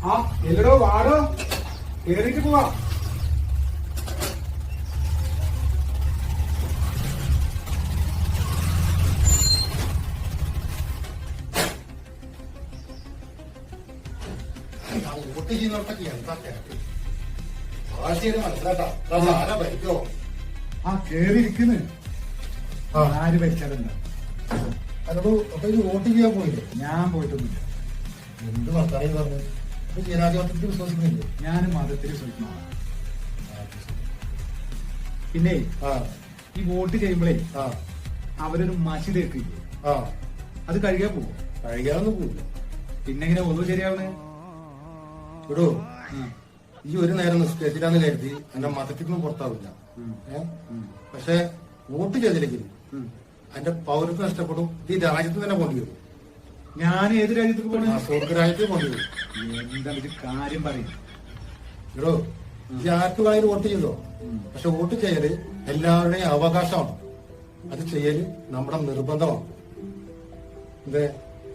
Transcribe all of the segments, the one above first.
ആ എല്ലടോ വാടോ കേറിട്ട് പോവാ. വോട്ട് ചെയ്യുന്നവർക്കൊക്കെ എന്താ കേട്ട് ആശയം മനസ്സിലാക്കാം. ആരാ ഭരിക്കോ? ആ കേറിയിരിക്കുന്നു. ആര് ഭരിച്ചാലുണ്ട്. അതോട് അപ്പൊ ഇത് വോട്ട് ചെയ്യാൻ പോയില്ലേ? ഞാൻ പോയിട്ടൊന്നുമില്ല. എന്ത് വർത്താനം പറഞ്ഞു? ഇത് ജനാധിപത്യത്തിൽ വിശ്വസിക്കുന്നില്ലേ? ഞാൻ മതത്തിൽ വിശ്വസിക്കുന്ന പിന്നെ ഈ വോട്ട് ചെയ്യുമ്പോഴേ അവരൊരു മഷി തേക്കില്ലേ, അത് കഴുകാൻ പോവും. കഴിയാതൊന്നും പോയില്ല. പിന്നെ ഇങ്ങനെ ഒന്നും ശരിയാവണേ. ഇടോ ഈ ഒരു നേരം നിസ്കരിച്ചിട്ടാന്ന് കരുതി എന്റെ മതത്തിൽ നിന്ന് പുറത്താവില്ല. പക്ഷെ വോട്ട് ചെയ്തില്ലെങ്കിൽ എന്റെ പൗരത്വം നഷ്ടപ്പെടും. ഈ രാജ്യത്ത് തന്നെ പോണ്ടി വരും. ഞാൻ ഏത് രാജ്യത്തേക്ക് പോണേ? സ്വർഗ രാജ്യത്ത് പോണ്ടി വരും. എന്താ ഇത് കാര്യം പറയും. ഇടോ ഈ ആർക്ക് വേണമെങ്കിലും വോട്ട് ചെയ്തോ, പക്ഷെ വോട്ട് ചെയ്യല് എല്ലാവരുടെയും അവകാശമാണ്. അത് ചെയ്യല് നമ്മുടെ നിർബന്ധമാണ്. എന്തേ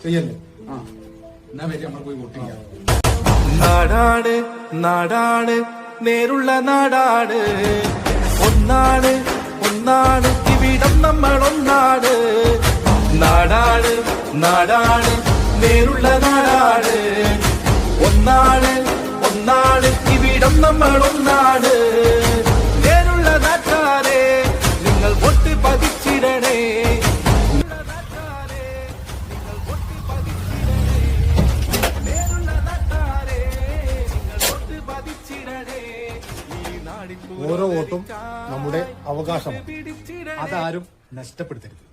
ചെയ്യല്ലേ? എന്നാ വരെ നമ്മൾ പോയി വോട്ട് ചെയ്യാം. നാടാണ് നാടാണ് നേരുള്ള നാടാണ്, ഒന്നാണ് ഒന്നാണ് ഇവിടം നമ്മൾ ഒന്നാണ്. നാടാണ് നാടാണ് നേരുള്ള നാടാണ്, ഒന്നാണ് ഒന്നാണ് ഇവിടം നമ്മൾ ഒന്നാണ്. നേരുള്ള നാട്ടാരെ നിങ്ങൾ വോട്ട് പതിച്ചിടണേ. ഓരോ വോട്ടും നമ്മുടെ അവകാശമാണ്. അതാരും നഷ്ടപ്പെടുത്തരുത്.